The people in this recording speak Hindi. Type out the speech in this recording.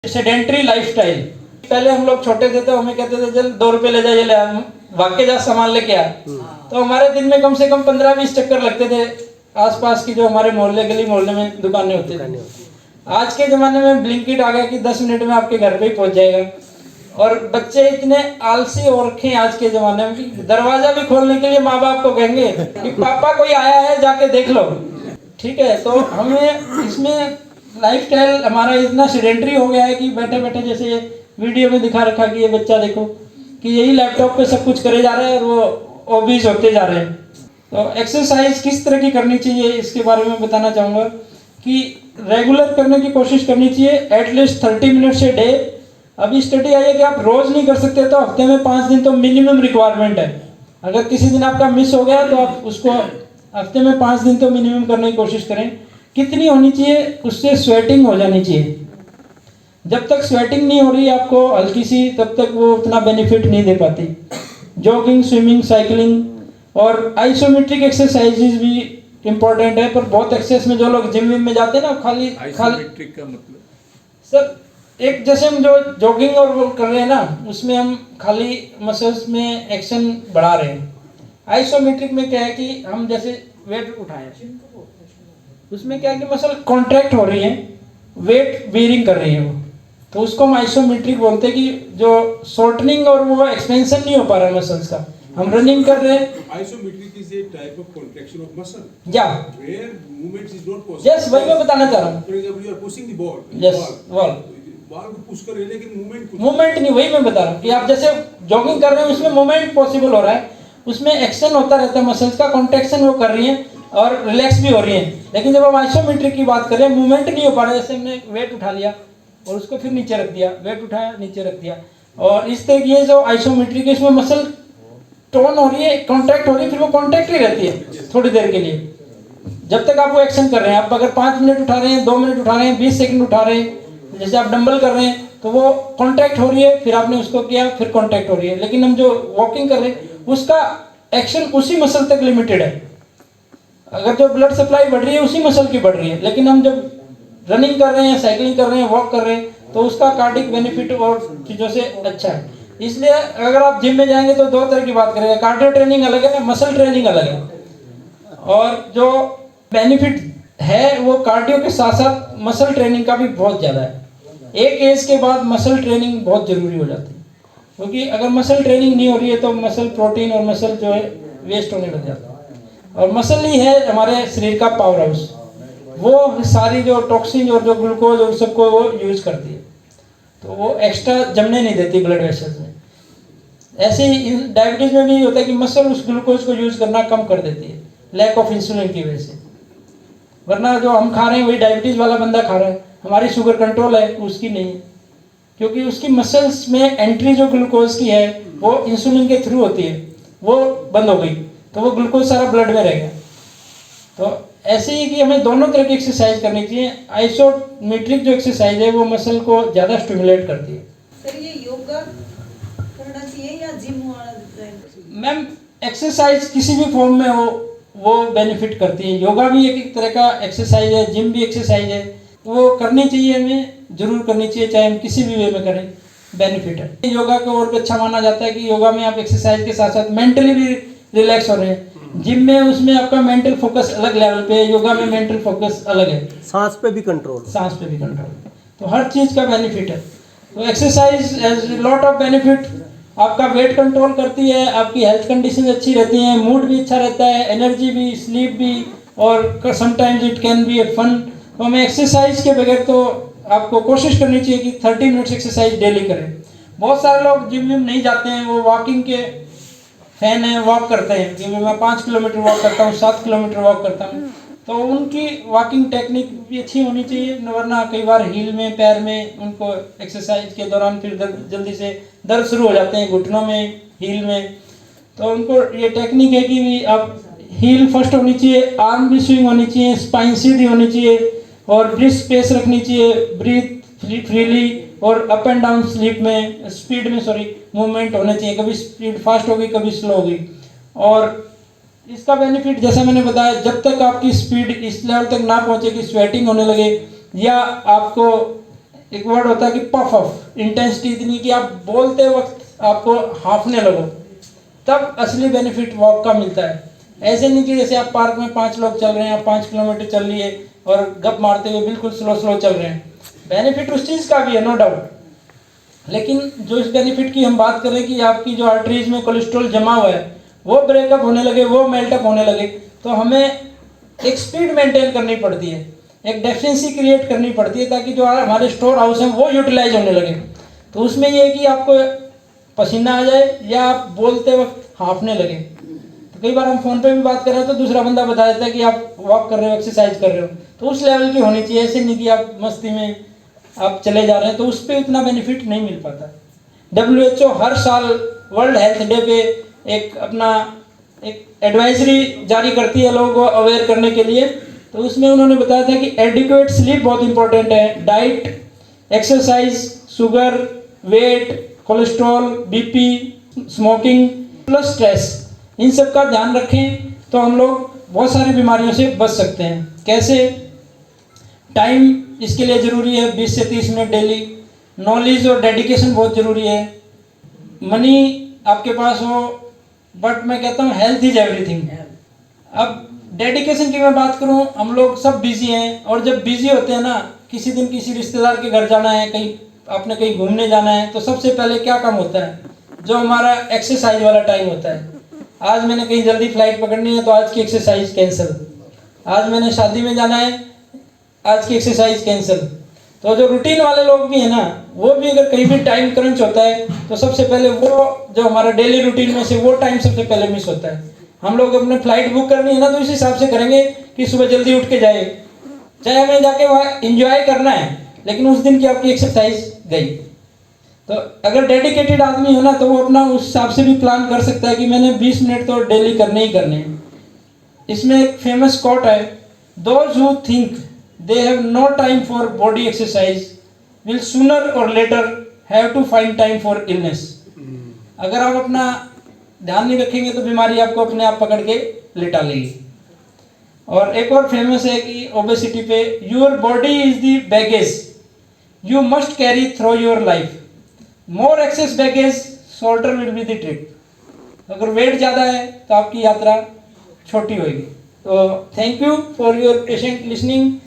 Sedentary lifestyle. पहले हम लोग छोटे थे तो हमें कहते थे चल 2 रुपए ले जा, ये ले आ, वाकई जा सामान लेके आ। तो हमारे दिन में कम से कम 15-20 चक्कर लगते थे आसपास की जो हमारे मोहल्ले गली मोहल्ले में दुकानें होती थी। आज के ज़माने में ब्लिंकिट आ गया कि 10 मिनट में आपके घर पे ही पहुंच जाएगा। और बच्चे इतने आलसी हो रखे हैं आज के ज़माने में कि दरवाज़ा भी खोलने के लिए माँ बाप को कहेंगे कि पापा कोई आया है, जाके देख लो। ठीक है, तो हमें इसमें लाइफस्टाइल हमारा इतना सेडेंटरी हो गया है कि बैठे बैठे जैसे ये वीडियो में दिखा रखा कि ये बच्चा देखो कि यही लैपटॉप पे सब कुछ करे जा रहे हैं और वो ओबीज होते जा रहे हैं। तो एक्सरसाइज किस तरह की करनी चाहिए इसके बारे में बताना चाहूँगा कि रेगुलर करने की कोशिश करनी चाहिए, एटलीस्ट 30 मिनट्स ए डे। अभी स्टडी आई है कि आप रोज़ नहीं कर सकते तो हफ्ते में 5 दिन तो मिनिमम रिक्वायरमेंट है। अगर किसी दिन आपका मिस हो गया तो आप उसको हफ्ते में 5 दिन तो मिनिमम करने की कोशिश करें। कितनी होनी चाहिए, उससे स्वेटिंग हो जानी चाहिए। जब तक स्वेटिंग नहीं हो रही आपको हल्की सी, तब तक वो उतना बेनिफिट नहीं दे पाती। जॉगिंग, स्विमिंग, साइकिलिंग और आइसोमेट्रिक एक्सरसाइजेज भी इम्पोर्टेंट है। पर बहुत एक्सेस में जो लोग जिम में जाते हैं ना, खाली आइसोमेट्रिक का मतलब सर एक जैसे हम जो जॉगिंग और वो कर रहे हैं ना, उसमें हम खाली मसल्स में एक्शन बढ़ा रहे हैं। आइसोमेट्रिक में क्या है कि हम जैसे वेट उठाए, उसमें क्या है कि मसल कॉन्ट्रैक्ट हो रही है, वेट बेयरिंग कर रही है वो, तो उसको हम आइसोमेट्रिक बोलते हैं कि जो शॉर्टनिंग और वो एक्सपेंशन नहीं हो पा रहा है मसल्स का। हम रनिंग कर रहे हैं। Isometric is a type of contraction of muscle. या Where movement is not possible. Yes, वही मैं बताना चाह रहा हूँ। For example, you are pushing the ball. Yes, ball. Ball को पुश कर रहे हैं लेकिन मूवमेंट मूवमेंट नहीं, वही मैं बता रहा हूँ कि आप जैसे जॉगिंग कर रहे हैं उसमें मूवमेंट पॉसिबल हो रहा है, उसमें एक्शन होता रहता है, मसल्स का कॉन्ट्रैक्शन वो कर रही है और रिलैक्स भी हो रही है। लेकिन जब हम आइसोमेट्रिक की बात करें, मूवमेंट नहीं हो पा रहा है। जैसे हमने वेट उठा लिया और उसको फिर नीचे रख दिया, वेट उठाया नीचे रख दिया, और इस तरह की जो आइसोमेट्रिक है इसमें मसल टोन हो रही है, कॉन्ट्रैक्ट हो रही है, फिर वो कॉन्ट्रैक्ट ही रहती है थोड़ी देर के लिए, जब तक आप वो एक्शन कर रहे हैं। आप अगर 5 मिनट उठा रहे हैं, 2 मिनट उठा रहे हैं, 20 सेकंड उठा रहे हैं, जैसे आप डंबल कर रहे हैं तो वो कॉन्ट्रैक्ट हो रही है, फिर आपने उसको किया, फिर कॉन्ट्रैक्ट हो रही है। लेकिन हम जो वॉकिंग कर रहे हैं उसका एक्शन उसी मसल तक लिमिटेड है। अगर जो ब्लड सप्लाई बढ़ रही है उसी मसल की बढ़ रही है। लेकिन हम जब रनिंग कर रहे हैं, साइकिलिंग कर रहे हैं, वॉक कर रहे हैं, तो उसका कार्डिक बेनिफिट और चीज़ों से अच्छा है। इसलिए अगर आप जिम में जाएंगे तो 2 तरह की बात करेंगे, कार्डियो ट्रेनिंग अलग है, मसल ट्रेनिंग अलग है। और जो बेनिफिट है वो कार्डियो के साथ साथ मसल ट्रेनिंग का भी बहुत ज़्यादा है। एक एज के बाद मसल ट्रेनिंग बहुत ज़रूरी हो जाती है, क्योंकि अगर मसल ट्रेनिंग नहीं हो रही है तो मसल प्रोटीन और मसल जो है वेस्ट होने लग जाता है। और मसल ही है हमारे शरीर का पावर हाउस, वो सारी जो टॉक्सिन और जो ग्लूकोज और सबको वो यूज़ करती है, तो वो एक्स्ट्रा जमने नहीं देती ब्लड वेसल्स में। ऐसे ही डायबिटीज़ में भी होता है कि मसल उस ग्लूकोज को यूज़ करना कम कर देती है, लैक ऑफ इंसुलिन की वजह से। वरना जो हम खा रहे हैं वही डायबिटीज़ वाला बंदा खा रहा है, हमारी शुगर कंट्रोल है, उसकी नहीं है, क्योंकि उसकी मसल्स में एंट्री जो ग्लूकोज की है वो इंसुलिन के थ्रू होती है, वो बंद हो गई तो वो ग्लूकोज सारा ब्लड में रह गया। तो ऐसे ही कि हमें दोनों तरह की एक्सरसाइज करनी चाहिए। आइसोमेट्रिक जो एक्सरसाइज है वो मसल को ज़्यादा स्टिमुलेट करती है। सर ये योगा करना चाहिए या जिम वाला? मैम एक्सरसाइज किसी भी फॉर्म में हो वो बेनिफिट करती है। योगा भी एक तरह का एक्सरसाइज है, जिम भी एक्सरसाइज है, वो करनी चाहिए, हमें जरूर करनी चाहिए, चाहे हम किसी भी वे में करें, बेनिफिट है। योगा को और भी अच्छा माना जाता है कि योगा में आप एक्सरसाइज के साथ साथ मेंटली भी रिलैक्स हो रहे हैं। जिम में उसमें आपका मेंटल फोकस अलग लेवल पे है, योगा में मेंटल फोकस अलग है, सांस पे भी कंट्रोल, सांस पे भी कंट्रोल, तो हर चीज़ का बेनिफिट है। तो exercise has lot of benefit. आपका वेट कंट्रोल करती है, आपकी हेल्थ कंडीशन अच्छी रहती हैं, मूड भी अच्छा रहता है, एनर्जी भी, स्लीप भी, और sometimes it can be a fun. तो हमें एक्सरसाइज के बगैर तो आपको कोशिश करनी चाहिए कि 30 मिनट्स एक्सरसाइज डेली करें। बहुत सारे लोग जिम विम नहीं जाते हैं, वो वॉकिंग के फैन हैं, वॉक करते हैं कि मैं 5 किलोमीटर वॉक करता हूँ, 7 किलोमीटर वॉक करता हूँ, तो उनकी वॉकिंग टेक्निक भी अच्छी होनी चाहिए, वरना कई बार हील में, पैर में उनको एक्सरसाइज के दौरान फिर जल्दी से दर्द शुरू हो जाते हैं, घुटनों में, हील में। तो उनको ये टेक्निक है कि भी आप हील फर्स्ट होनी चाहिए, आर्म भी स्विंग होनी चाहिए, स्पाइन सीधी होनी चाहिए, और ब्रिस्क स्पेस रखनी चाहिए, ब्रीथ फ्रीली, और अप एंड डाउन स्पीड में मूवमेंट होने चाहिए, कभी स्पीड फास्ट होगी, कभी स्लो होगी। और इसका बेनिफिट जैसा मैंने बताया, जब तक आपकी स्पीड इस लेवल तक ना पहुंचे कि स्वेटिंग होने लगे या आपको एक वर्ड होता है कि पफ ऑफ, इंटेंसिटी इतनी कि आप बोलते वक्त आपको हाँफने लगो, तब असली बेनिफिट वॉक का मिलता है। ऐसे नहीं कि जैसे आप पार्क में 5 लोग चल रहे हैं, आप 5 किलोमीटर चल लिए और गप मारते हुए बिल्कुल स्लो स्लो चल रहे हैं। बेनिफिट उस चीज़ का भी है, नो डाउट, लेकिन जो इस बेनिफिट की हम बात करें कि आपकी जो आर्टरीज में कोलेस्ट्रॉल जमा हुआ है वो ब्रेकअप होने लगे, वो मेल्टअप होने लगे, तो हमें एक स्पीड मेंटेन करनी पड़ती है, एक डेफिशिएंसी क्रिएट करनी पड़ती है ताकि जो हमारे स्टोर हाउस हैं वो यूटिलाइज होने लगे। तो उसमें ये है कि आपको पसीना आ जाए या आप बोलते वक्त हाँफने लगे। तो कई बार हम फ़ोन पे भी बात कर रहे हैं तो दूसरा बंदा बता देता है कि आप वॉक कर रहे हो, एक्सरसाइज कर रहे हो, तो उस लेवल की होनी चाहिए। ऐसे नहीं कि आप मस्ती में आप चले जा रहे हैं, तो उस पर उतना बेनिफिट नहीं मिल पाता। WHO हर साल वर्ल्ड हेल्थ डे पे एक अपना एक एडवाइजरी जारी करती है लोगों को अवेयर करने के लिए। तो उसमें उन्होंने बताया था कि एडिक्वेट स्लीप बहुत इंपॉर्टेंट है, diet, exercise, sugar, weight, cholesterol, BP, smoking plus stress, इन सब का ध्यान रखें तो हम लोग बहुत सारी बीमारियों से बच सकते हैं। कैसे? टाइम इसके लिए ज़रूरी है, 20 से 30 मिनट डेली। नॉलेज और डेडिकेशन बहुत ज़रूरी है। मनी आपके पास हो, बट मैं कहता हूँ हेल्थ इज एवरीथिंग। अब डेडिकेशन की मैं बात करूँ, हम लोग सब बिजी हैं, और जब बिजी होते हैं ना, किसी दिन किसी रिश्तेदार के घर जाना है, कहीं आपने कहीं घूमने जाना है, तो सबसे पहले क्या काम होता है? जो हमारा एक्सरसाइज वाला टाइम होता है। आज मैंने कहीं जल्दी फ्लाइट पकड़नी है तो आज की एक्सरसाइज कैंसिल, आज मैंने शादी में जाना है, आज की एक्सरसाइज कैंसिल। तो जो रूटीन वाले लोग भी हैं ना, वो भी अगर कहीं भी टाइम क्रंच होता है तो सबसे पहले वो जो हमारा डेली रूटीन में से वो टाइम सबसे पहले मिस होता है। हम लोग अपने फ्लाइट बुक करनी है ना, तो इस हिसाब से करेंगे कि सुबह जल्दी उठ के जाए, चाहे हमें जाके वहाँ इंजॉय करना है, लेकिन उस दिन की आपकी एक्सरसाइज गई। तो अगर डेडिकेटेड आदमी हो ना, तो वो अपना उस हिसाब से भी प्लान कर सकता है कि मैंने 20 मिनट तो डेली करने ही करने हैं। इसमें एक फेमस कोट है, those who think they have no time for body exercise will sooner or later have to find time for illness। अगर आप अपना ध्यान नहीं रखेंगे तो बीमारी आपको अपने आप पकड़ के लिटा लेगी। और एक और फेमस है कि ओबेसिटी पे, your body is the baggage you must carry through your life, more excess baggage shorter will be the trip. अगर वेट ज़्यादा है तो आपकी यात्रा छोटी होगी। तो thank you for your patient listening.